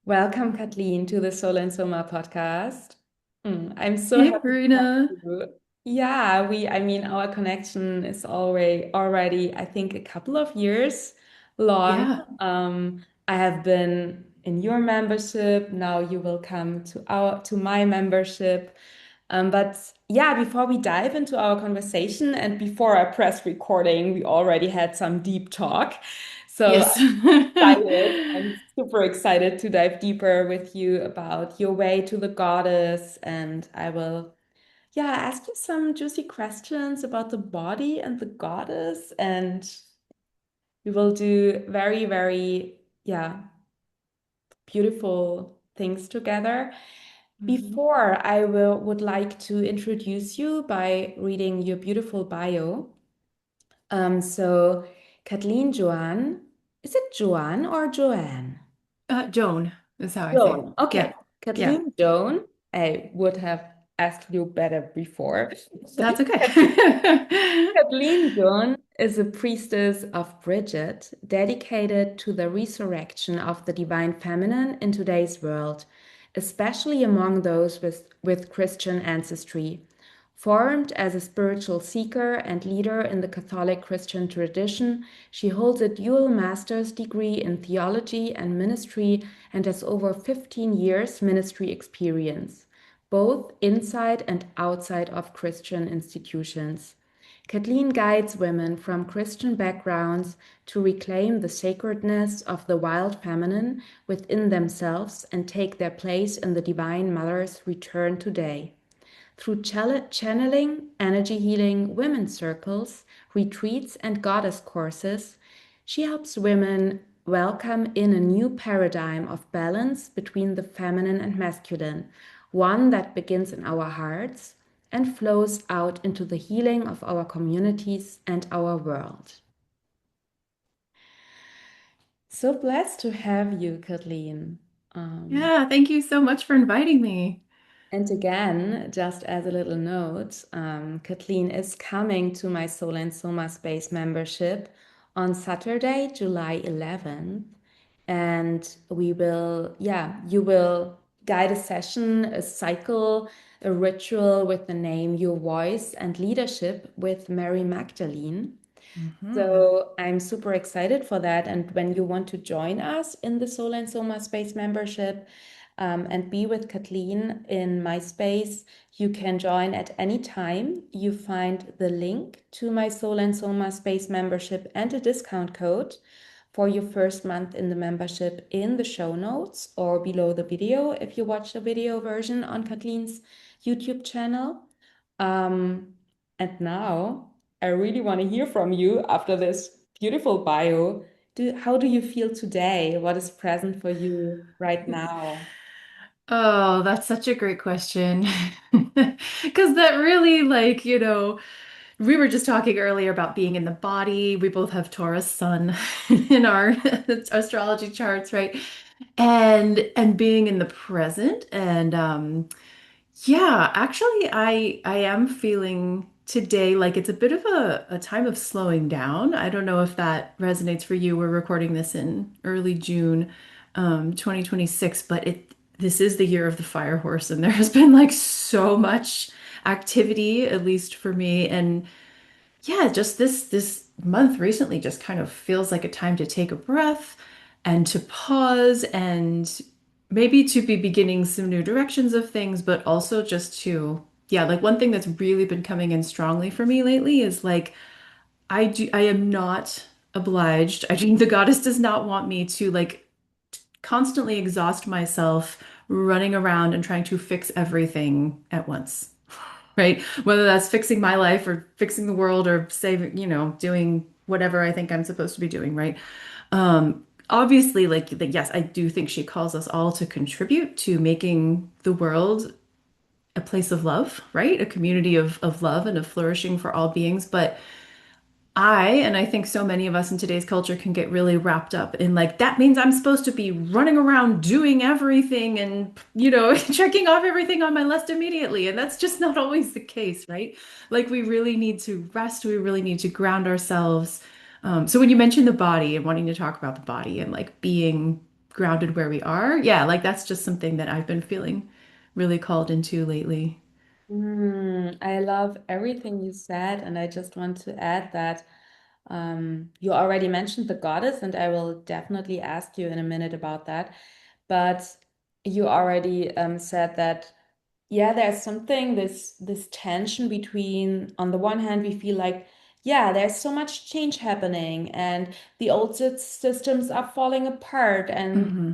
Welcome, Kathleen, to the Soul and Soma podcast. I'm so Hey, happy to have Verena. you. Yeah, our connection is already, I think, a couple of years long. Yeah. I have been in your membership. Now you will come to my membership. But yeah, before we dive into our conversation and before I press recording, we already had some deep talk. So Yes. excited. I'm super excited to dive deeper with you about your way to the goddess. And I will, yeah, ask you some juicy questions about the body and the goddess. And we will do very, beautiful things together. Mhm. Before I would like to introduce you by reading your beautiful bio. So Kathleen Joanne, is it Joanne or Joanne? Joan is how I say it. Joan. Okay. Yeah. Yeah. Kathleen Joan, I would have asked you better before. That's okay. Kathleen Joan is a priestess of Brigid, dedicated to the resurrection of the divine feminine in today's world, especially among those with Christian ancestry. Formed as a spiritual seeker and leader in the Catholic Christian tradition, she holds a dual master's degree in theology and ministry and has over 15 years ministry experience, both inside and outside of Christian institutions. Kathleen guides women from Christian backgrounds to reclaim the sacredness of the wild feminine within themselves and take their place in the Divine Mother's return today. Through channeling, energy healing, women's circles, retreats, and goddess courses, she helps women welcome in a new paradigm of balance between the feminine and masculine, one that begins in our hearts and flows out into the healing of our communities and our world. So blessed to have you, Kathleen. Um, Yeah. Thank you so much for inviting me. And again, just as a little note, Kathleen is coming to my Soul and Soma Space membership on Saturday, July 11th. And you will guide a session, a cycle, a ritual with the name Your Voice and Leadership with Mary Magdalene. Hmm. So I'm super excited for that. And when you want to join us in the Soul and Soma Space membership and be with Kathleen in my space, you can join at any time. You find the link to my Soul and Soma Space membership and a discount code for your first month in the membership in the show notes or below the video if you watch the video version on Kathleen's YouTube channel. Um, and now I really want to hear from you after this beautiful bio. How do you feel today? What is present for you right now? Oh, that's such a great question. Because that really, we were just talking earlier about being in the body. We both have Taurus sun in our astrology charts, right? And being in the present. And yeah, actually I am feeling today like it's a bit of a time of slowing down. I don't know if that resonates for you. We're recording this in early June 2026, but it this is the year of the fire horse, and there has been like so much activity, at least for me. And yeah, just this month recently just kind of feels like a time to take a breath and to pause and maybe to be beginning some new directions of things, but also just to, yeah, like one thing that's really been coming in strongly for me lately is like I am not obliged. I mean, the goddess does not want me to like constantly exhaust myself running around and trying to fix everything at once, right? Whether that's fixing my life or fixing the world or saving, doing whatever I think I'm supposed to be doing, right? Obviously, yes, I do think she calls us all to contribute to making the world a place of love, right? A community of love and of flourishing for all beings. But and I think so many of us in today's culture can get really wrapped up in like, that means I'm supposed to be running around doing everything and, checking off everything on my list immediately. And that's just not always the case, right? Like, we really need to rest. We really need to ground ourselves. So when you mention the body and wanting to talk about the body and like being grounded where we are. Yeah, like that's just something that I've been feeling really called into lately. I love everything you said, and I just want to add that you already mentioned the goddess, and I will definitely ask you in a minute about that. But you already said that, yeah, there's something, this tension between, on the one hand, we feel like, yeah, there's so much change happening, and the old systems are falling apart, and Hmm.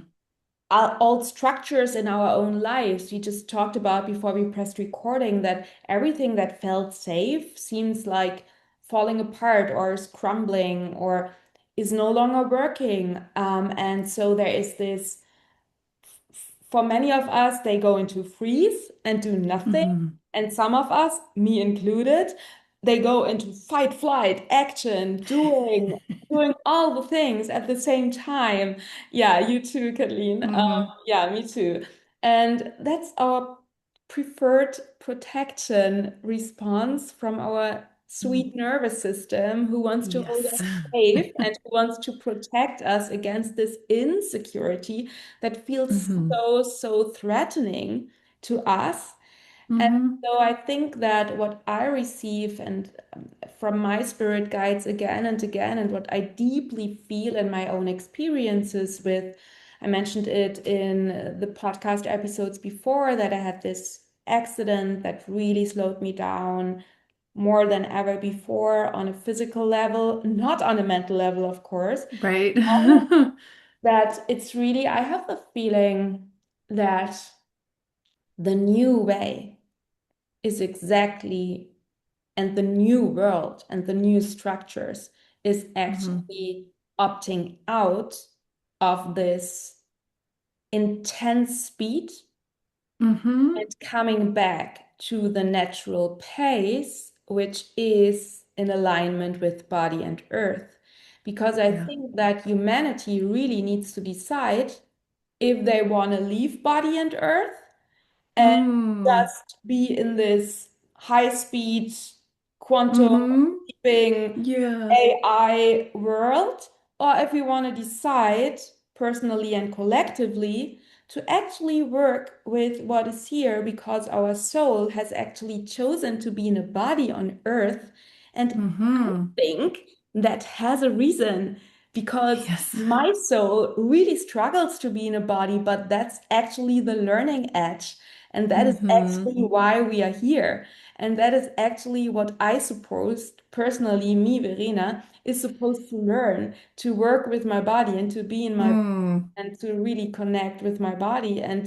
old structures in our own lives. We just talked about before we pressed recording that everything that felt safe seems like falling apart or is crumbling or is no longer working. And so there is this, for many of us, they go into freeze and do nothing. Hmm. And some of us, me included, they go into fight, flight, action, doing all the things at the same time. Yeah, you too, Kathleen. Hmm. Yeah, me too. And that's our preferred protection response from our sweet nervous system who wants to hold Yes. us safe and who wants to protect us against this insecurity that feels Hmm. so threatening to us. And Hmm. so I think that what I receive and from my spirit guides again and again, and what I deeply feel in my own experiences with, I mentioned it in the podcast episodes before that I had this accident that really slowed me down more than ever before on a physical level, not on a mental level, of course. Right. That it's really, I have the feeling that the new way is exactly, and the new world and the new structures is Hmm. actually opting out of this intense speed Hmm. and coming back to the natural pace, which is in alignment with body and earth. Because I Yeah. think that humanity really needs to decide if they want to leave body and earth and Mm. just be in this high speed quantum Hmm. leaping Yeah. AI world, or if we want to decide personally and collectively to actually work with what is here because our soul has actually chosen to be in a body on earth. And I Hmm. think that has a reason because Yes. my soul really struggles to be in a body, but that's actually the learning edge. And that is Hmm. actually why we are here. And that is actually what I suppose, personally, me, Verena, is supposed to learn to work with my body and to be in my Mm. and to really connect with my body and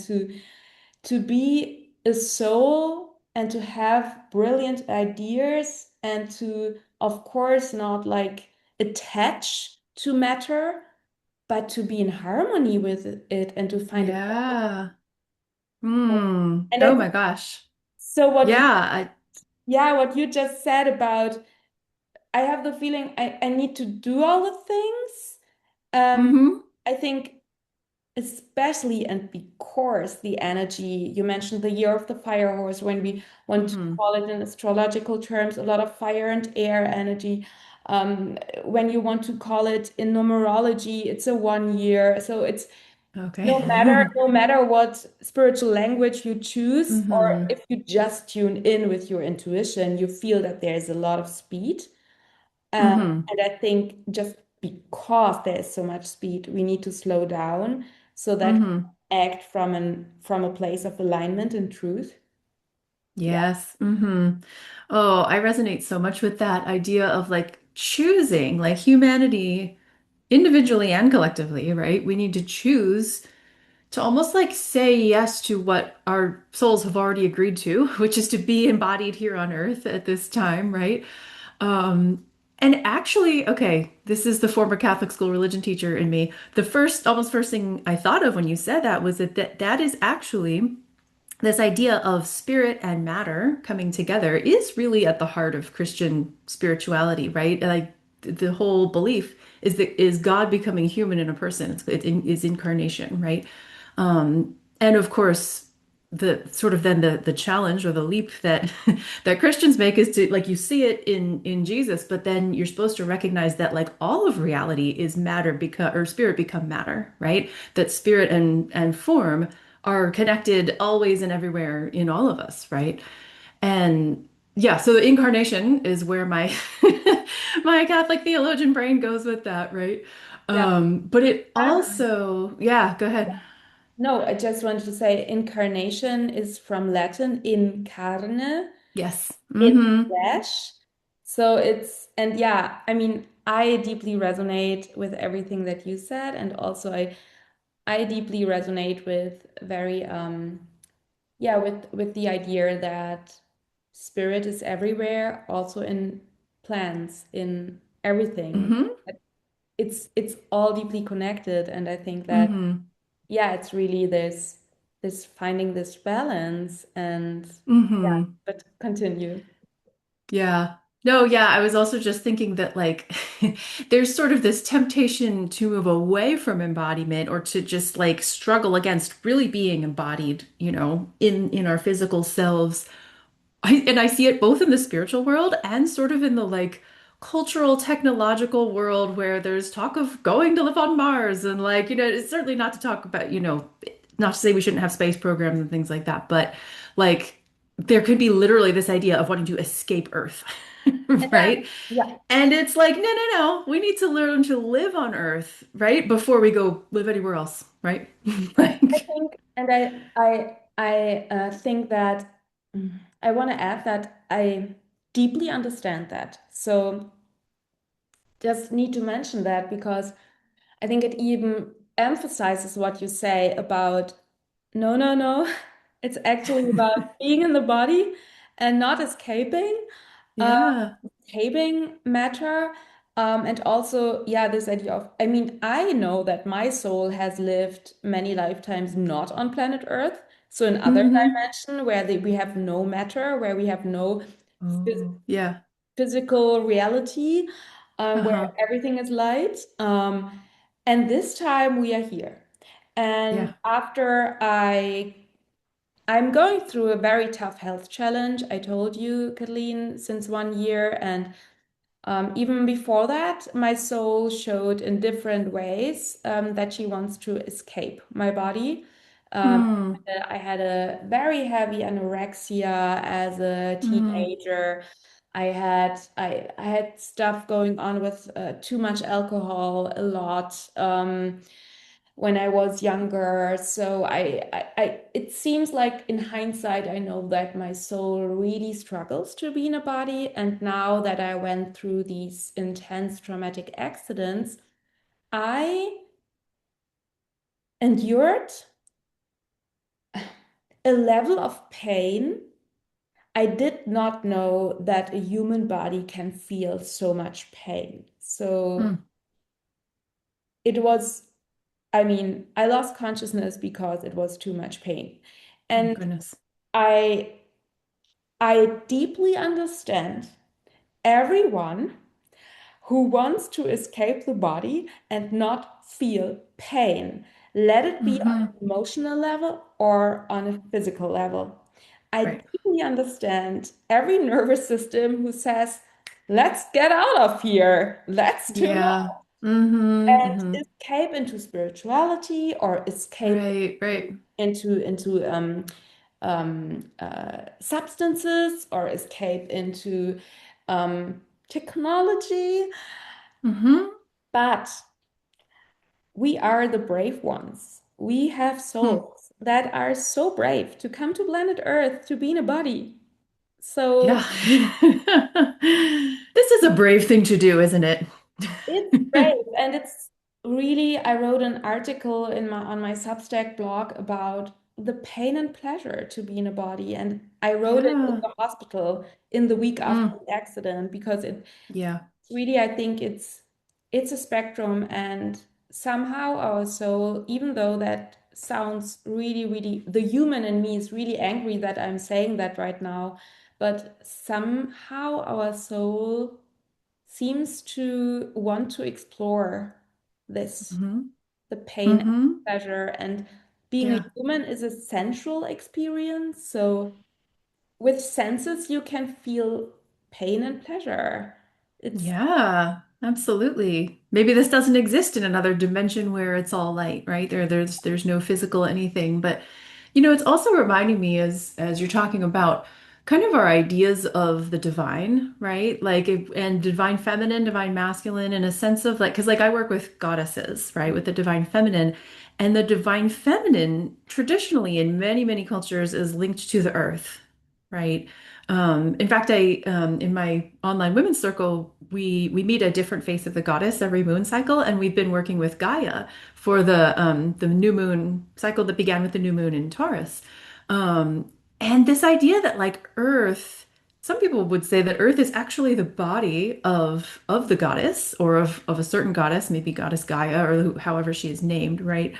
to be a soul and to have brilliant ideas and to, of course, not like attach to matter, but to be in harmony with it and to find a balance. Yeah. Mm. And I Oh think my gosh. so what Yeah. you, I. yeah, what you just said about I have the feeling I need to do all the things. Um, Hmm. I think especially and because the energy, you mentioned the year of the fire horse, when we want to Hmm. call it in astrological terms, a lot of fire and air energy. When you want to call it in numerology, it's a 1 year. So it's Okay. no matter what spiritual language you choose, or Hmm. if you just tune in with your intuition, you feel that there's a lot of speed. Hmm. And I think just because there is so much speed, we need to slow down so that Hmm. we act from a place of alignment and truth. Yeah. Yes. Hmm. Oh, I resonate so much with that idea of like choosing, like humanity individually and collectively, right? We need to choose to almost like say yes to what our souls have already agreed to, which is to be embodied here on earth at this time, right? Um, and actually, okay, this is the former Catholic school religion teacher in me. The first, almost first thing I thought of when you said that was that is actually this idea of spirit and matter coming together is really at the heart of Christian spirituality, right? Like the whole belief is God becoming human in a person. It is incarnation, right? And of course, the sort of then the challenge or the leap that that Christians make is to like you see it in Jesus, but then you're supposed to recognize that like all of reality is matter become or spirit become matter, right? That spirit and form are connected always and everywhere in all of us, right? And yeah, so the incarnation is where my my Catholic theologian brain goes with that, right? Yeah. But it Um, also, yeah, go ahead. no, I just wanted to say incarnation is from Latin in carne, Yes. in Mm-hmm. flesh. So it's, and yeah, I mean, I deeply resonate with everything that you said, and also I deeply resonate with very yeah, with the idea that spirit is everywhere, also in plants, in everything. Mm-hmm. It's all deeply connected, and I think that Mm-hmm. yeah, it's really this finding this balance and yeah, Mm-hmm. but continue. Yeah. No, yeah, I was also just thinking that like there's sort of this temptation to move away from embodiment or to just like struggle against really being embodied, in our physical selves. And I see it both in the spiritual world and sort of in the like cultural technological world where there's talk of going to live on Mars and like, it's certainly not to talk about, not to say we shouldn't have space programs and things like that, but like there could be literally this idea of wanting to escape Earth, And right? yeah, And it's like, no, no, no, we need to learn to live on Earth, right? Before we go live anywhere else, right? I Like, think, and I think that I want to add that I deeply understand that. So just need to mention that because I think it even emphasizes what you say about no, no, no. It's actually about being in the body and not escaping, uh, yeah. escaping matter. And also, yeah, this idea of, I mean, I know that my soul has lived many lifetimes not on planet Earth. So in other Mm-hmm. dimension where we have no matter, where we have no Oh, yeah. physical reality, where Uh-huh. everything is light. And this time we are here. And Yeah. after I'm going through a very tough health challenge, I told you, Kathleen, since 1 year. And even before that, my soul showed in different ways that she wants to escape my body. Um, Hmm. I had a very heavy anorexia as a Mm. teenager. I had stuff going on with too much alcohol a lot when I was younger. So it seems like in hindsight, I know that my soul really struggles to be in a body. And now that I went through these intense traumatic accidents, I endured a level of pain. I did not know that a human body can feel so much pain. So Mm. it was, I mean, I lost consciousness because it was too much pain. Oh, And goodness. I I deeply understand everyone who wants to escape the body and not feel pain, let it be on Mm-hmm. an emotional level or on a physical level. I Right. deeply understand every nervous system who says, let's get out of here, let's tune Yeah. out Mm-hmm. and Mm-hmm. escape into spirituality or escape Right. Right. into substances or escape into technology. Mm-hmm. But we are the brave ones. We have Hmm. souls that are so brave to come to planet Earth to be in a body. So Yeah. This is a brave thing to do, isn't it? it's brave, and it's really, I wrote an article in my on my Substack blog about the pain and pleasure to be in a body, and I wrote it in Yeah. the hospital in the week after Mm. the accident because it Yeah. really, I think it's a spectrum, and somehow our soul, even though that sounds really, really, the human in me is really angry that I'm saying that right now, but somehow our soul seems to want to explore this, Mm-hmm. the pain and Mm-hmm. pleasure. And being a Yeah. human is a sensual experience. So with senses, you can feel pain and pleasure. It's Yeah, absolutely. Maybe this doesn't exist in another dimension where it's all light, right? There's no physical anything. But it's also reminding me as you're talking about kind of our ideas of the divine, right? And divine feminine, divine masculine, in a sense of like, because like I work with goddesses, right? With the divine feminine. And the divine feminine, traditionally in many, many cultures, is linked to the earth, right? In fact, I in my online women's circle, we meet a different face of the goddess every moon cycle, and we've been working with Gaia for the new moon cycle that began with the new moon in Taurus. And this idea that like Earth, some people would say that Earth is actually the body of the goddess or of a certain goddess, maybe Goddess Gaia or however she is named, right?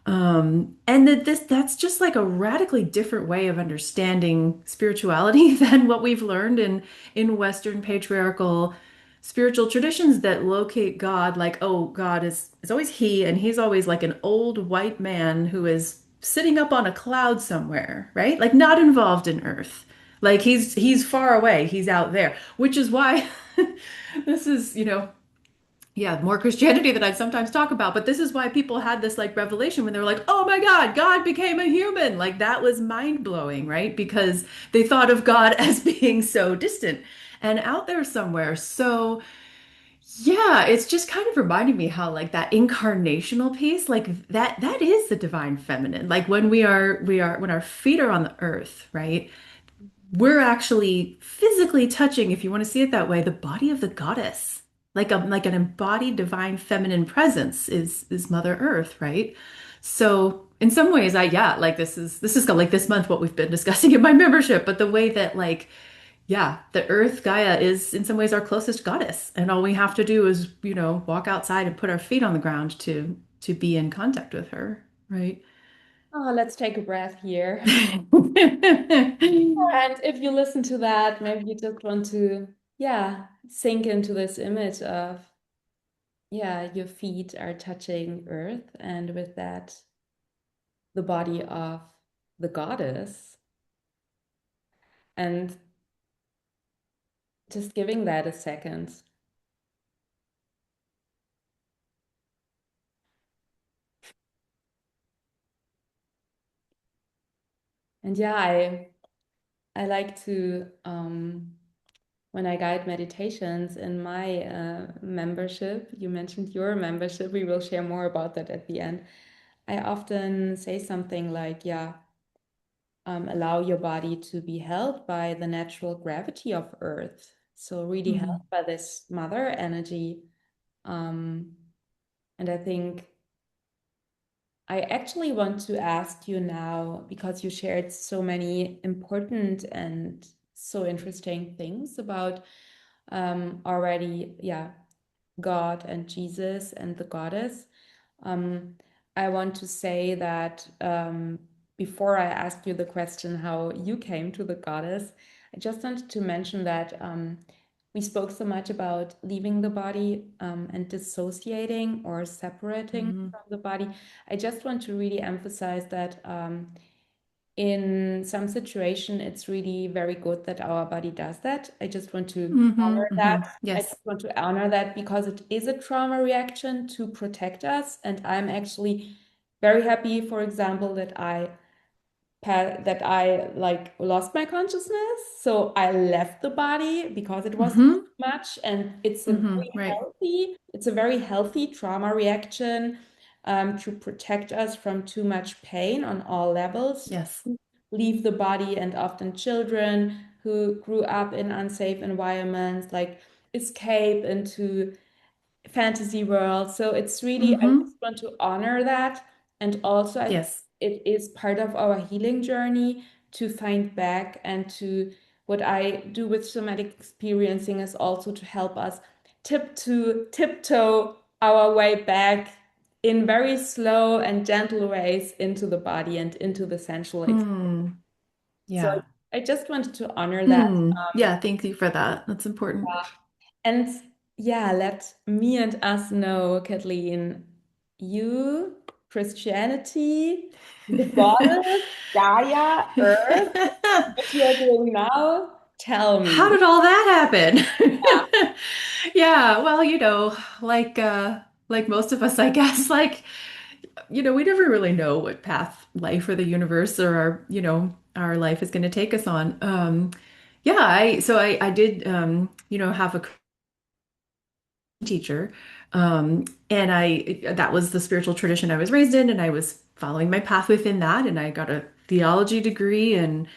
And that's just like a radically different way of understanding spirituality than what we've learned in Western patriarchal spiritual traditions that locate God like, oh, God is always he, and he's always like an old white man who is sitting up on a cloud somewhere, right? Like not involved in earth. Like he's far away, he's out there, which is why this is, yeah, more Christianity than I'd sometimes talk about. But this is why people had this like revelation when they were like, oh my God, God became a human. Like that was mind blowing, right? Because they thought of God as being so distant and out there somewhere. So, yeah, it's just kind of reminding me how like that incarnational piece, like that is the divine feminine. Like when when our feet are on the earth, right? We're actually physically touching, if you want to see it that way, the body of the goddess. Like an embodied divine feminine presence is Mother Earth, right? So in some ways, like this is like this month what we've been discussing in my membership, but the way that like, yeah, the Earth Gaia is in some ways our closest goddess, and all we have to do is, walk outside and put our feet on the ground to be in contact with her, right? Oh, let's take a breath here. And if you listen to that, maybe you just want to, yeah, sink into this image of, yeah, your feet are touching earth, and with that, the body of the goddess, and just giving that a second. And yeah, I like to when I guide meditations in my membership, you mentioned your membership, we will share more about that at the end. I often say something like, yeah, allow your body to be held by the natural gravity of Earth. So really held Mhm. by this mother energy. Um, and I think I actually want to ask you now, because you shared so many important and so interesting things about already, yeah, God and Jesus and the goddess. Um, I want to say that before I ask you the question how you came to the goddess, I just wanted to mention that we spoke so much about leaving the body and dissociating or separating Mhm. from the body. I just want to really emphasize that in some situation, it's really very good that our body does that. I just want to honor Mhm. that. Mhm. I Yes. just want to honor that because it is a trauma reaction to protect us. And I'm actually very happy, for example, that I like lost my consciousness. So I left the body because it was too Mhm. much. And Mhm. Right. it's a very healthy trauma reaction to protect us from too much pain on all levels. Yes. Leave the body, and often children who grew up in unsafe environments like escape into fantasy world. So it's really, I Mhm. just want to honor that. And also, Yes. it is part of our healing journey to find back and to what I do with somatic experiencing is also to help us tiptoe our way back in very slow and gentle ways into the body and into the sensual experience. Hmm. So Yeah. I just wanted to honor that. Hmm. Yeah, thank you for that. That's important. And yeah, let me and us know, Kathleen, you Christianity, the goddess, Gaia, Earth, what you are doing now? Tell How me. did all that Yeah. happen? Yeah, well, like most of us, I guess, like, we never really know what path life or the universe or our life is going to take us on. Yeah, I did have a teacher. And that was the spiritual tradition I was raised in, and I was following my path within that, and I got a theology degree. And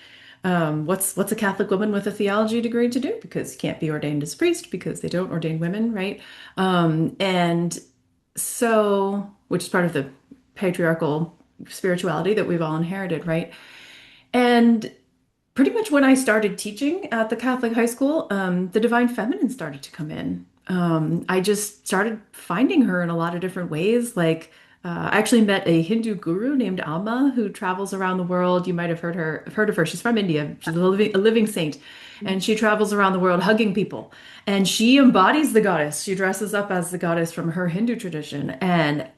what's a Catholic woman with a theology degree to do? Because you can't be ordained as priest because they don't ordain women, right? And so, which is part of the patriarchal spirituality that we've all inherited, right? And pretty much when I started teaching at the Catholic high school, the divine feminine started to come in. I just started finding her in a lot of different ways. Like, I actually met a Hindu guru named Amma who travels around the world. You might have heard of her. She's from India. She's a living saint, and she travels around the world hugging people. And she embodies the goddess. She dresses up as the goddess from her Hindu tradition, and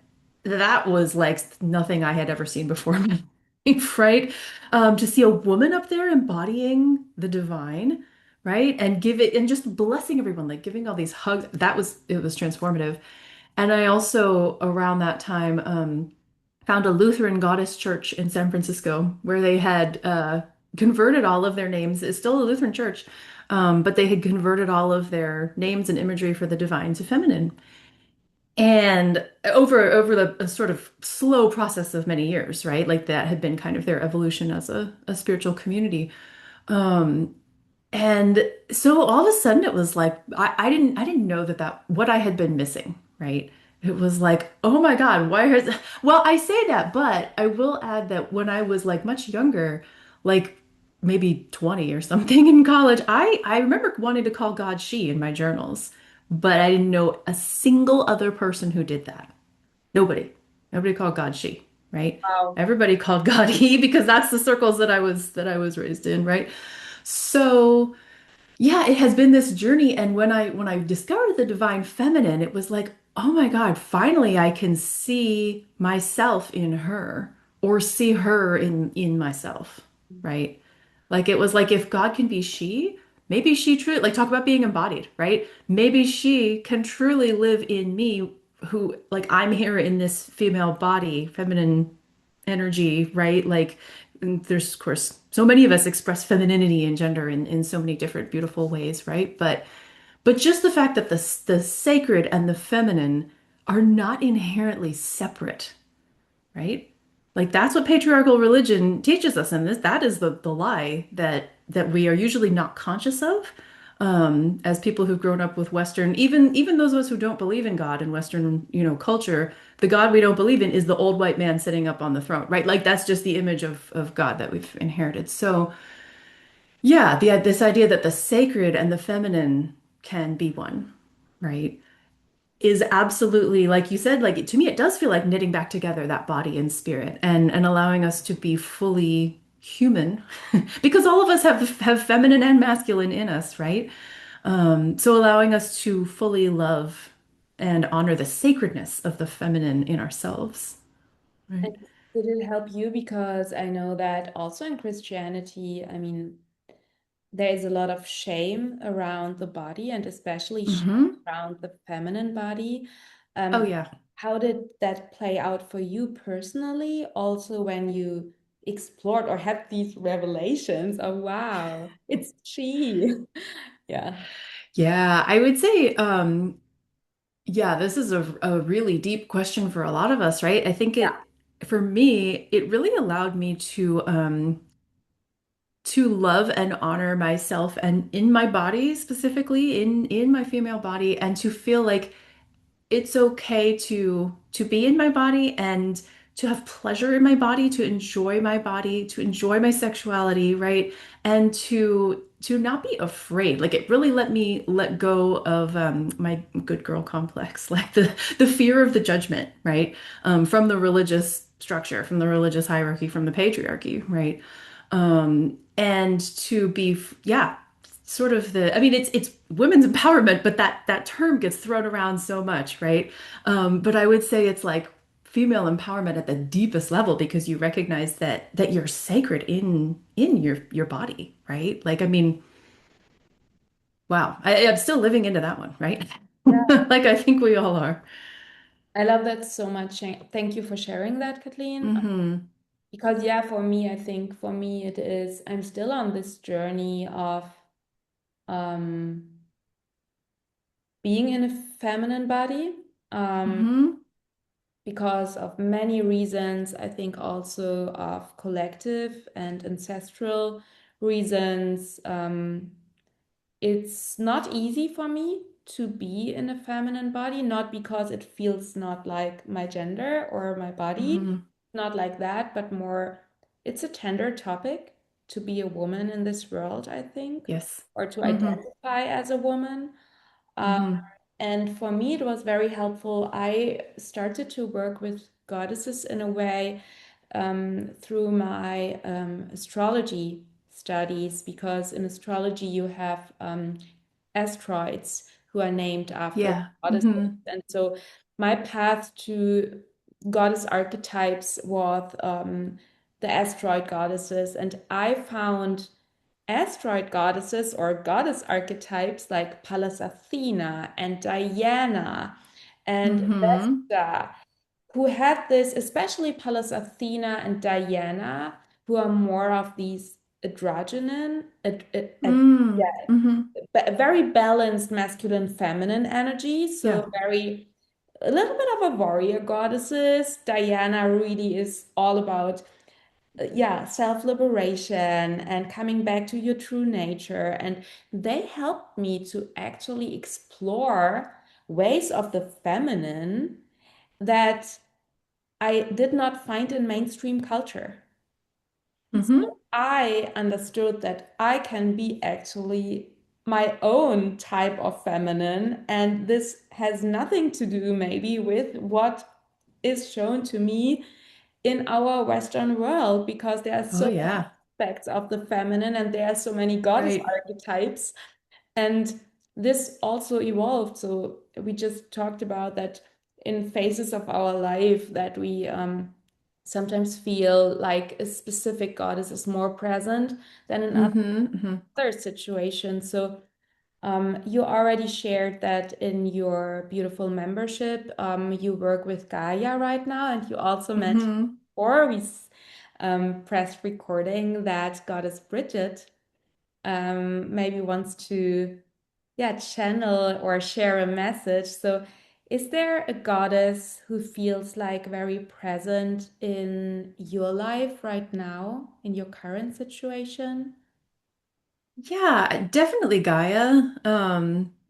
that was like nothing I had ever seen before in my life, right? To see a woman up there embodying the divine, right? And give it and just blessing everyone, like giving all these hugs. It was transformative. And I also around that time found a Lutheran goddess church in San Francisco where they had converted all of their names. It's still a Lutheran church, but they had converted all of their names and imagery for the divine to feminine. And over the a sort of slow process of many years, right? Like that had been kind of their evolution as a spiritual community. Um, and so all of a sudden it was like I didn't know that what I had been missing, right? It was like, oh my God, why has well, I say that, but I will add that when I was like much younger, like maybe 20 or something in college, I remember wanting to call God she in my journals, but I didn't know a single other person who did that. Nobody. Nobody called God she, right? Wow. Everybody called God he because that's the circles that I was raised in, right? So yeah, it has been this journey, and when I discovered the divine feminine, it was like, oh my God, finally I can see myself in her or see her in myself, right? Like it was like if God can be she, maybe she truly like talk about being embodied, right? Maybe she can truly live in me who like I'm here in this female body, feminine energy, right? Like and there's of course so many of us express femininity and gender in so many different beautiful ways, right? But just the fact that the sacred and the feminine are not inherently separate, right? Like that's what patriarchal religion teaches us, and that is the lie that we are usually not conscious of. As people who've grown up with Western, even those of us who don't believe in God in Western, culture, the God we don't believe in is the old white man sitting up on the throne, right? Like that's just the image of God that we've inherited. So yeah, this idea that the sacred and the feminine can be one, right? Is absolutely like you said, like to me it does feel like knitting back together that body and spirit and allowing us to be fully human because all of us have feminine and masculine in us, right? So allowing us to fully love and honor the sacredness of the feminine in ourselves, And right? did it help you? Because I know that also in Christianity, I mean, there is a lot of shame around the body and especially shame Hmm. around the feminine body. Oh Um, yeah. how did that play out for you personally? Also, when you explored or had these revelations of wow, it's she. Yeah. Yeah, I would say yeah, this is a really deep question for a lot of us, right? I think Yeah. for me, it really allowed me to love and honor myself and in my body, specifically in my female body, and to feel like it's okay to be in my body and to have pleasure in my body, to enjoy my sexuality, right? And to not be afraid. Like it really let me let go of my good girl complex, like the fear of the judgment, right? From the religious structure, from the religious hierarchy, from the patriarchy, right? And to be, yeah, sort of I mean it's women's empowerment, but that term gets thrown around so much, right? But I would say it's like female empowerment at the deepest level because you recognize that you're sacred in your body, right? Like, I mean, wow. I'm still living into that one, right? Yeah, Like I think we all are. I love that so much. Thank you for sharing that, Kathleen. Mm-hmm. Because yeah, for me, I think for me it is, I'm still on this journey of um, being in a feminine body. Um, Mm-hmm. because of many reasons. I think also of collective and ancestral reasons. It's not easy for me to be in a feminine body, not because it feels not like my gender or my body, Mm-hmm. not like that, but more it's a tender topic to be a woman in this world, I think, Yes. or to Mm-hmm. identify as a woman. Um, Mm-hmm. and for me, it was very helpful. I started to work with goddesses in a way through my astrology studies, because in astrology you have asteroids who are named after Yeah. goddesses. Mm-hmm. And so my path to goddess archetypes was the asteroid goddesses. And I found asteroid goddesses or goddess archetypes like Pallas Athena and Diana and Mm-hmm. Vesta, who had this, especially Pallas Athena and Diana, who are more of these androgynon, Mm. yeah, Mm-hmm. very balanced masculine feminine energy. So Yeah. very a little bit of a warrior goddesses. Diana really is all about yeah, self-liberation and coming back to your true nature. And they helped me to actually explore ways of the feminine that I did not find in mainstream culture. Mm-hmm. So I understood that I can be actually my own type of feminine, and this has nothing to do maybe with what is shown to me in our Western world, because there are Oh so many yeah. aspects of the feminine and there are so many goddess Right. archetypes. And this also evolved. So we just talked about that in phases of our life that we sometimes feel like a specific goddess is more present than in Mm-hmm. Mm-hmm. other situations. So you already shared that in your beautiful membership, you work with Gaia right now, and you also mentioned Mm-hmm. before we pressed recording that Goddess Brigid maybe wants to, yeah, channel or share a message. So, is there a goddess who feels like very present in your life right now, in your current situation? Yeah, definitely Gaia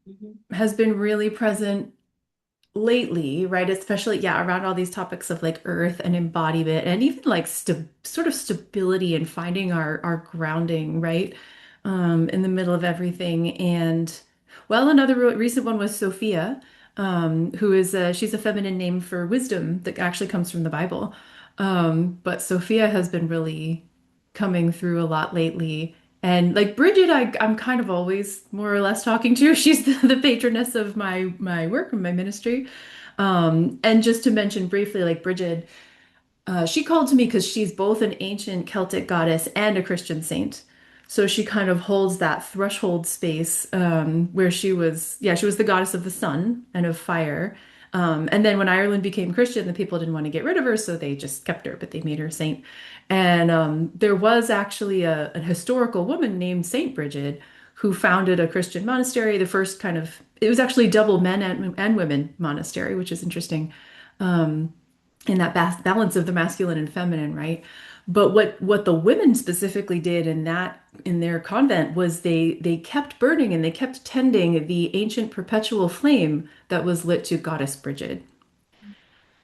Mhm. has been really present lately, right? Especially, yeah, around all these topics of like earth and embodiment and even like sort of stability and finding our grounding, right? In the middle of everything. And well, another recent one was Sophia, who is she's a feminine name for wisdom that actually comes from the Bible. But Sophia has been really coming through a lot lately. And like Bridget, I'm kind of always more or less talking to. She's the patroness of my work and my ministry. And just to mention briefly, like Bridget, she called to me because she's both an ancient Celtic goddess and a Christian saint. So she kind of holds that threshold space where she was the goddess of the sun and of fire. And then when Ireland became Christian, the people didn't want to get rid of her, so they just kept her, but they made her a saint. And there was actually a historical woman named Saint Brigid who founded a Christian monastery, the first kind of, it was actually double men and women monastery, which is interesting. Um, in that balance of the masculine and feminine, right? But what the women specifically did in their convent was they kept burning and they kept tending the ancient perpetual flame that was lit to Goddess Brigid.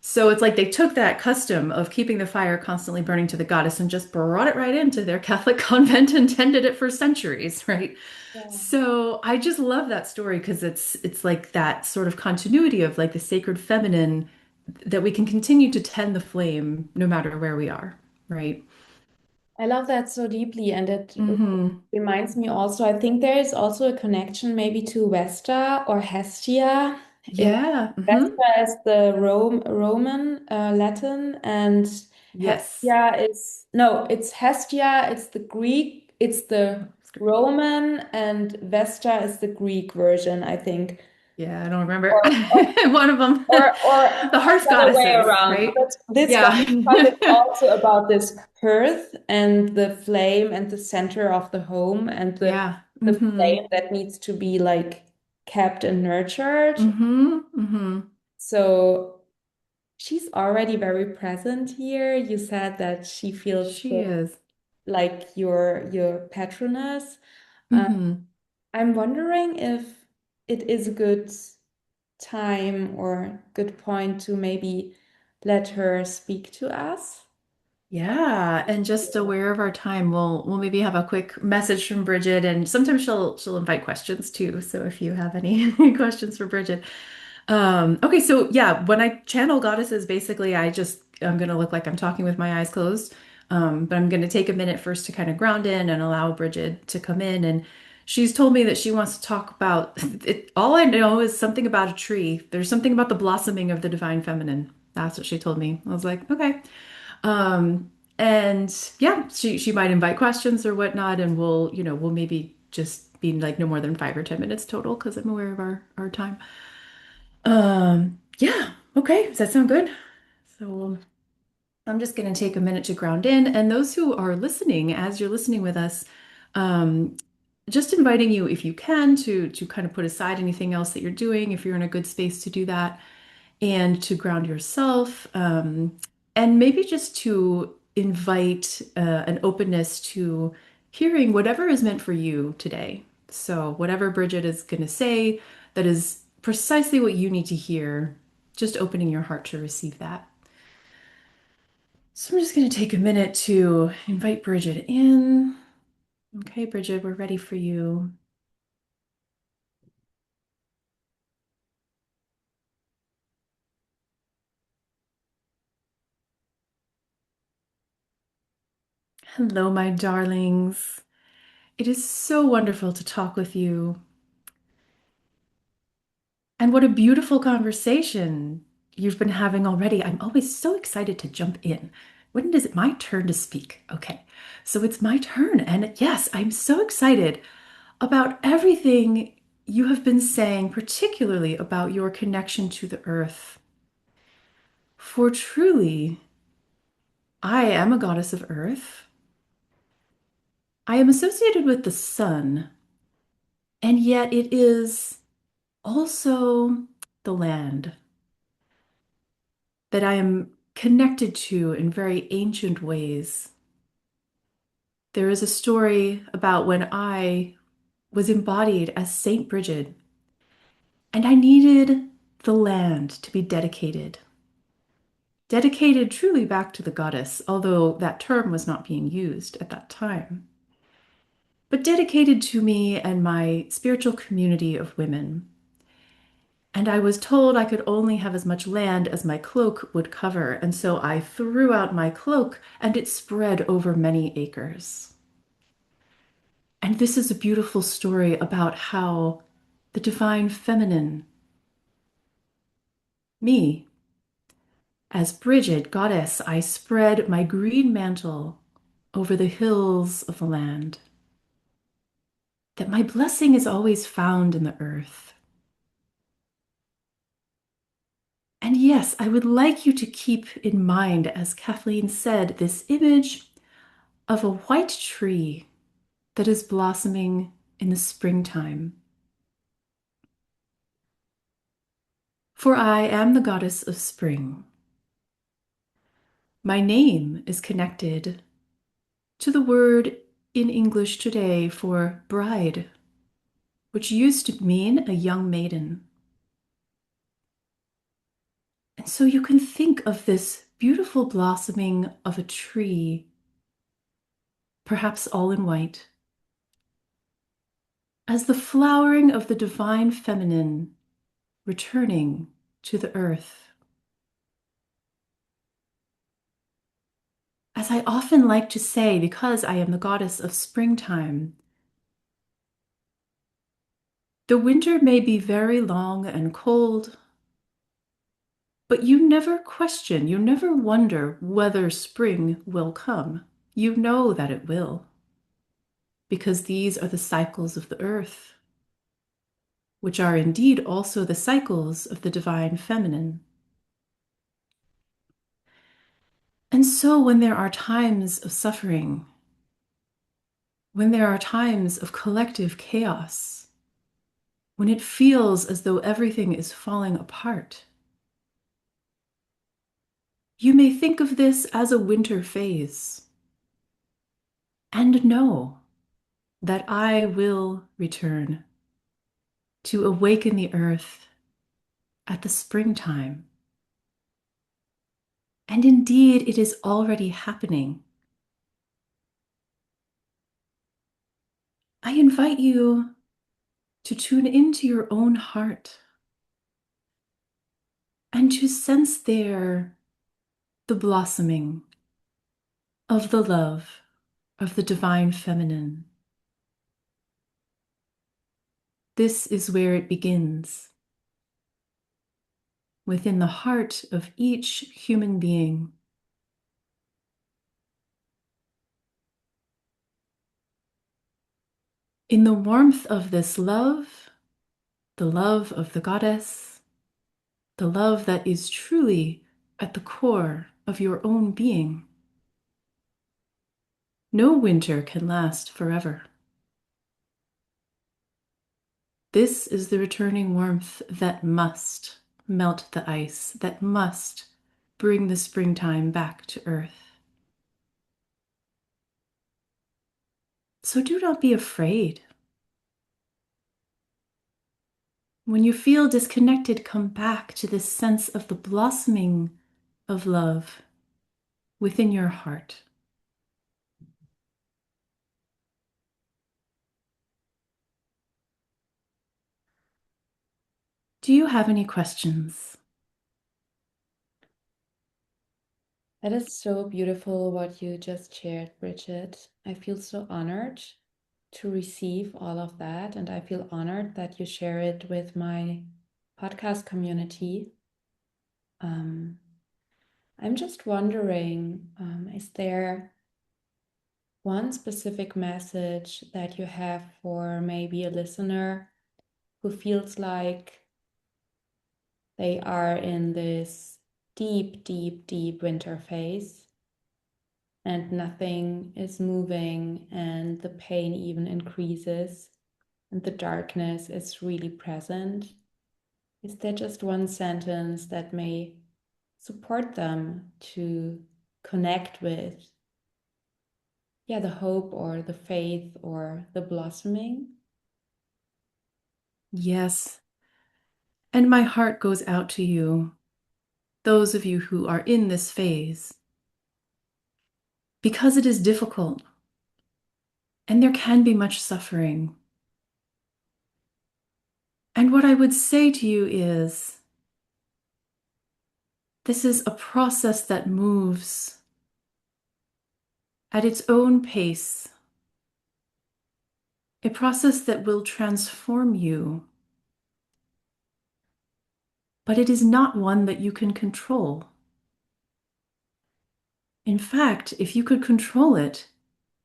So it's like they took that custom of keeping the fire constantly burning to the goddess and just brought it right into their Catholic convent and tended it for centuries, right? Yeah. So I just love that story because it's like that sort of continuity of like the sacred feminine that we can continue to tend the flame no matter where we are, right? I love that so deeply, and it Mm-hmm. reminds me also, I think there is also a connection maybe to Vesta or Hestia Yeah. Vespa is the Roman Latin, and Yes. Hestia is no, it's Hestia, it's the Greek, it's the That's great. Roman, and Vesta is the Greek version, I think. Yeah, I don't remember. Or or One of them. or The hearth the other way goddesses, around. right? But this one, Yeah. because it's also about this hearth and the flame and the center of the home and Yeah. the Mm-hmm. flame that needs to be like kept and nurtured. Mm-hmm. Mm-hmm. So she's already very present here. You said that she feels She is. like your patroness. Uh, Mm-hmm. I'm wondering if it is a good time or good point to maybe let her speak to us. Yeah, and just aware of our time, we'll maybe have a quick message from Bridget, and sometimes she'll invite questions too. So if you have any questions for Bridget, okay, so yeah, when I channel goddesses, basically I'm gonna look like I'm talking with my eyes closed, but I'm gonna take a minute first to kind of ground in and allow Bridget to come in, and she's told me that she wants to talk about it. All I know is something about a tree. There's something about the blossoming of the divine feminine. That's what she told me. I was like, okay. And yeah, she might invite questions or whatnot, and we'll maybe just be like no more than 5 or 10 minutes total because I'm aware of our time. Yeah, okay. Does that sound good? So I'm just going to take a minute to ground in, and those who are listening, as you're listening with us, um, just inviting you, if you can, to kind of put aside anything else that you're doing, if you're in a good space to do that and to ground yourself, and maybe just to invite an openness to hearing whatever is meant for you today. So, whatever Bridget is going to say, that is precisely what you need to hear, just opening your heart to receive that. So, I'm just going to take a minute to invite Bridget in. Okay, Bridget, we're ready for you. Hello, my darlings. It is so wonderful to talk with you. And what a beautiful conversation you've been having already. I'm always so excited to jump in. When is it my turn to speak? Okay, so it's my turn. And yes, I'm so excited about everything you have been saying, particularly about your connection to the earth. For truly, I am a goddess of earth. I am associated with the sun, and yet it is also the land that I am connected to in very ancient ways. There is a story about when I was embodied as Saint Brigid, and I needed the land to be dedicated. Dedicated truly back to the goddess, although that term was not being used at that time, but dedicated to me and my spiritual community of women. And I was told I could only have as much land as my cloak would cover, and so I threw out my cloak and it spread over many acres. And this is a beautiful story about how the divine feminine, me, as Brigid, goddess, I spread my green mantle over the hills of the land, that my blessing is always found in the earth. And yes, I would like you to keep in mind, as Kathleen said, this image of a white tree that is blossoming in the springtime. For I am the goddess of spring. My name is connected to the word in English today for bride, which used to mean a young maiden. And so you can think of this beautiful blossoming of a tree, perhaps all in white, as the flowering of the divine feminine returning to the earth. As I often like to say, because I am the goddess of springtime, The winter may be very long and cold, but you never question, you never wonder whether spring will come. You know that it will, because these are the cycles of the earth, which are indeed also the cycles of the divine feminine. And so, when there are times of suffering, when there are times of collective chaos, when it feels as though everything is falling apart, you may think of this as a winter phase and know that I will return to awaken the earth at the springtime. And indeed, it is already happening. I invite you to tune into your own heart and to sense there the blossoming of the love of the divine feminine. This is where it begins, within the heart of each human being. In the warmth of this love, the love of the goddess, the love that is truly at the core of your own being, no winter can last forever. This is the returning warmth that must melt the ice, that must bring the springtime back to earth. So do not be afraid. When you feel disconnected, come back to this sense of the blossoming of love within your heart. Do you have any questions? That is so beautiful what you just shared, Bridget. I feel so honored to receive all of that, and I feel honored that you share it with my podcast community. Um, I'm just wondering, is there one specific message that you have for maybe a listener who feels like they are in this deep, deep, deep winter phase and nothing is moving and the pain even increases and the darkness is really present? Is there just one sentence that may support them to connect with, yeah, the hope or the faith or the blossoming? Yes. And my heart goes out to you, those of you who are in this phase, because it is difficult and there can be much suffering. And what I would say to you is, this is a process that moves at its own pace, a process that will transform you, but it is not one that you can control. In fact, if you could control it,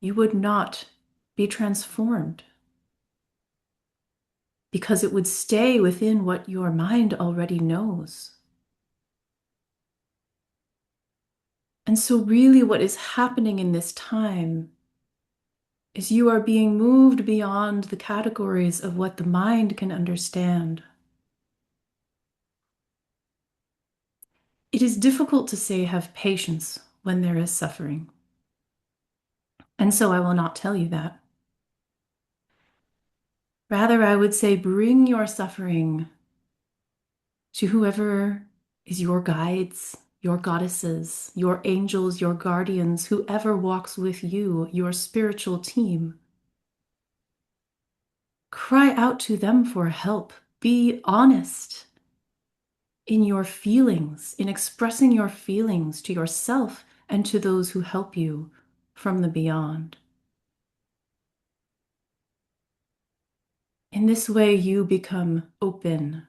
you would not be transformed, because it would stay within what your mind already knows. And so, really, what is happening in this time is you are being moved beyond the categories of what the mind can understand. It is difficult to say have patience when there is suffering. And so I will not tell you that. Rather, I would say bring your suffering to whoever is your guides, your goddesses, your angels, your guardians, whoever walks with you, your spiritual team. Cry out to them for help. Be honest in your feelings, in expressing your feelings to yourself and to those who help you from the beyond. In this way, you become open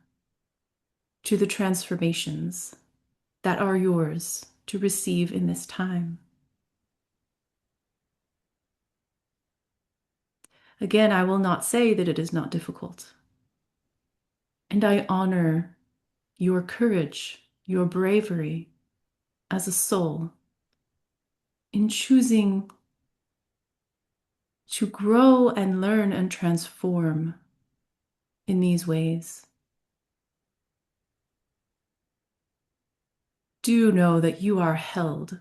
to the transformations that are yours to receive in this time. Again, I will not say that it is not difficult. And I honor your courage, your bravery as a soul in choosing to grow and learn and transform in these ways. Do know that you are held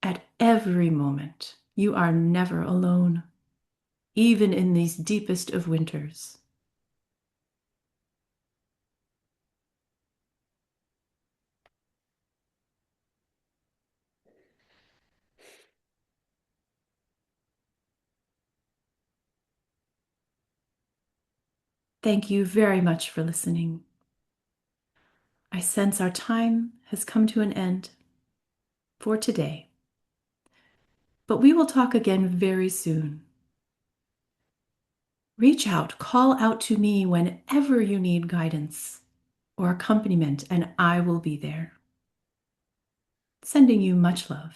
at every moment. You are never alone, even in these deepest of winters. Thank you very much for listening. I sense our time has come to an end for today, but we will talk again very soon. Reach out, call out to me whenever you need guidance or accompaniment, and I will be there. Sending you much love.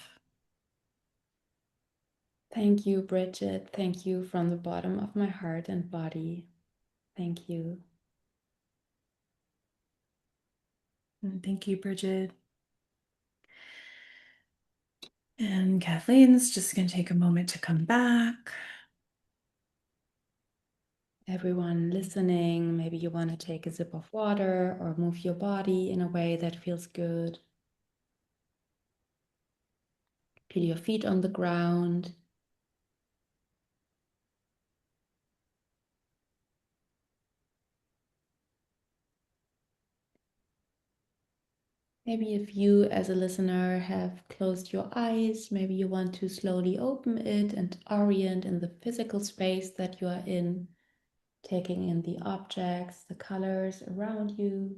Thank you, Bridget. Thank you from the bottom of my heart and body. Thank you. And thank you, Brigid. And Kathleen's just going to take a moment to come back. Everyone listening, maybe you want to take a sip of water or move your body in a way that feels good. Feel your feet on the ground. Maybe if you, as a listener, have closed your eyes, maybe you want to slowly open it and orient in the physical space that you are in, taking in the objects, the colors around you,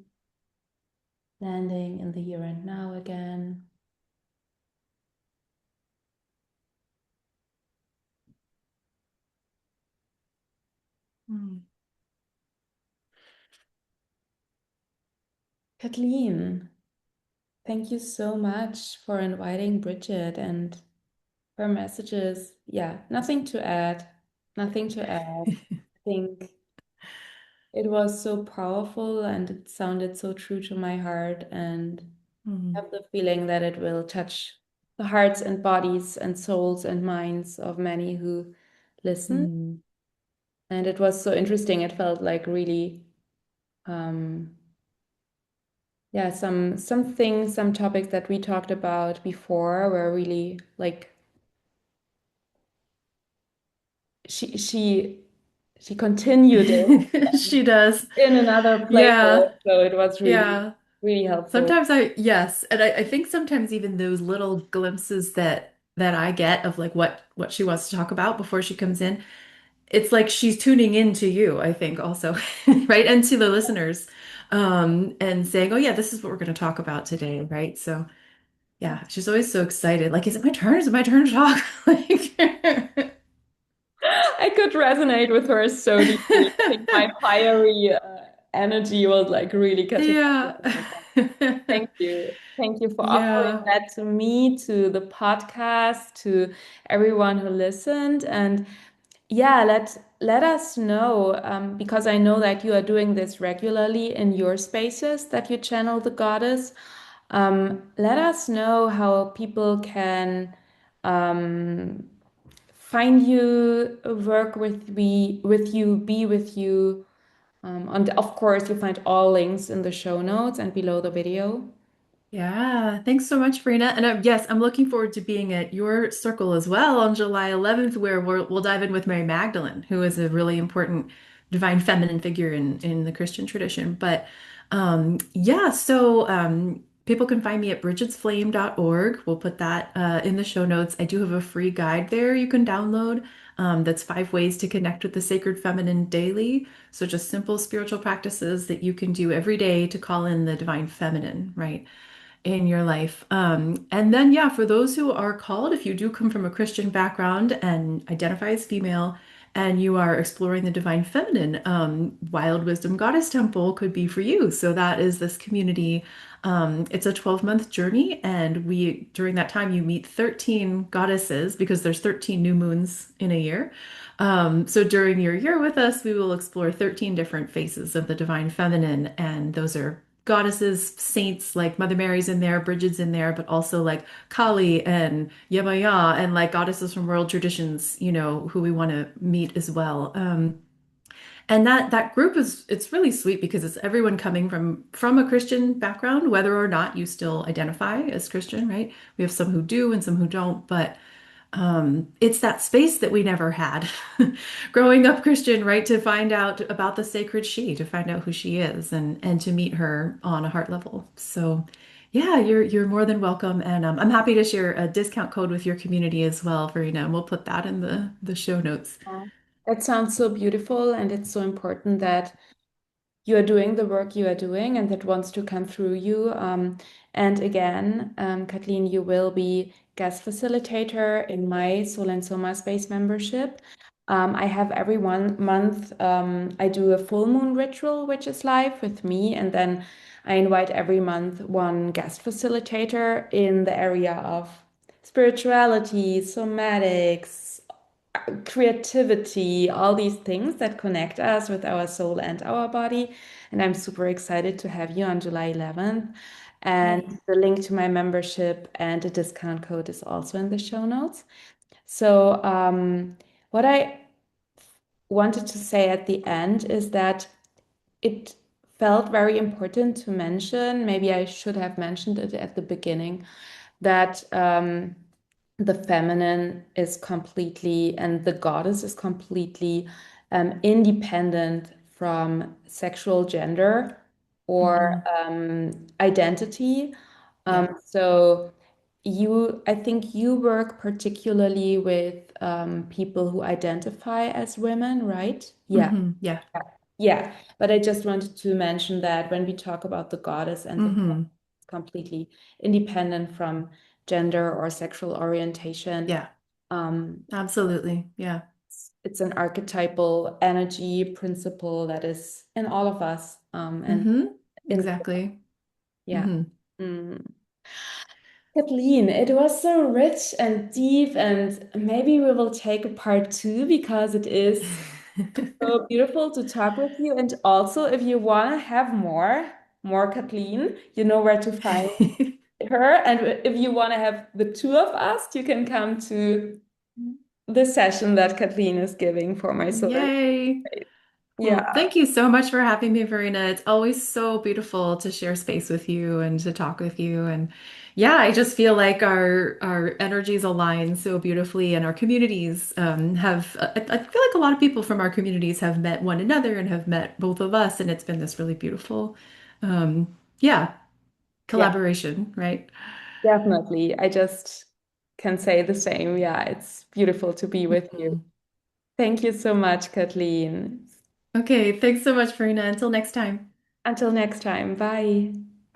landing in the here and now again. Mm. Kathleen, thank you so much for inviting Bridget and her messages. Yeah, nothing to add. Nothing to add. I think it was so powerful and it sounded so true to my heart. And I Mm. have the feeling that it will touch the hearts and bodies and souls and minds of many who listen. Mm. And it was so interesting. It felt like really, um, yeah, some things, some topics that we talked about before were really like she continued it She does. in another Yeah. playlist. So it was really, Yeah. really helpful. Sometimes yes, and I think sometimes even those little glimpses that I get of like what she wants to talk about before she comes in, it's like she's tuning in to you, I think also, right? And to the listeners, and saying, "Oh yeah, this is what we're going to talk about today," right? So yeah, she's always so excited. Like, is it my turn? Is it my turn to talk? Like, I could resonate with her so deeply. I think my fiery energy was like really catching up with yeah. her. Thank you. Thank you for offering Yeah. that to me, to the podcast, to everyone who listened. And yeah, let us know, because I know that you are doing this regularly in your spaces that you channel the goddess. Let us know how people can find you, work with you, be with you. And of course, you find all links in the show notes and below the video. Yeah, thanks so much, Verena. And yes, I'm looking forward to being at your circle as well on July 11th, where we'll dive in with Mary Magdalene, who is a really important divine feminine figure in the Christian tradition. But yeah, so people can find me at bridgetsflame.org. We'll put that in the show notes. I do have a free guide there you can download. That's 5 ways to connect with the sacred feminine daily. So just simple spiritual practices that you can do every day to call in the divine feminine, right? In your life. And then, yeah, for those who are called, if you do come from a Christian background and identify as female and you are exploring the divine feminine, Wild Wisdom Goddess Temple could be for you. So that is this community. It's a 12-month journey, and we during that time you meet 13 goddesses because there's 13 new moons in a year. So during your year with us, we will explore 13 different faces of the divine feminine, and those are goddesses, saints like Mother Mary's in there, Brigid's in there, but also like Kali and Yemaya and like goddesses from world traditions, who we want to meet as well. And that group is it's really sweet because it's everyone coming from a Christian background, whether or not you still identify as Christian, right? We have some who do and some who don't, but it's that space that we never had growing up Christian, right? To find out about the sacred she, to find out who she is and to meet her on a heart level. So yeah, you're more than welcome. And I'm happy to share a discount code with your community as well, Verena, and we'll put that in the show notes. Yeah. That sounds so beautiful, and it's so important that you are doing the work you are doing and that wants to come through you. And again, Kathleen, you will be guest facilitator in my Soul and Soma Space membership. I have every 1 month, I do a full moon ritual, which is live with me, and then I invite every month one guest facilitator in the area of spirituality, somatics, creativity, all these things that connect us with our soul and our body. And I'm super excited to have you on July 11th. And Yay. the link to my membership and the discount code is also in the show notes. So, what I wanted to say at the end is that it felt very important to mention, maybe I should have mentioned it at the beginning, that the feminine is completely and the goddess is completely independent from sexual gender or Hmm. identity. Yeah. So I think you work particularly with people who identify as women, right? Yeah. Yeah. Yeah, but I just wanted to mention that when we talk about the goddess and the Hmm. completely independent from gender or sexual orientation, Yeah. um, Absolutely. Yeah. it's an archetypal energy principle that is in all of us. And Hmm. in Exactly. yeah. Hmm. Mm. Kathleen, it was so rich and deep, and maybe we will take a part two because it is so beautiful to talk with you. And also, if you want to have more Kathleen, you know where to find her. And if you want to have the two of us, you can come to the session that Kathleen is giving for my solar. Yay. Well, Yeah, thank you so much for having me, Verena. It's always so beautiful to share space with you and to talk with you. And yeah, I just feel like our energies align so beautifully, and our communities have. I feel like a lot of people from our communities have met one another and have met both of us, and it's been this really beautiful, yeah, yeah, collaboration, right? definitely. I just can say the same. Yeah, it's beautiful to be with you. Mhm. Thank you so much, Kathleen. Okay, thanks so much, Verena. Until next time. Until next time. Bye.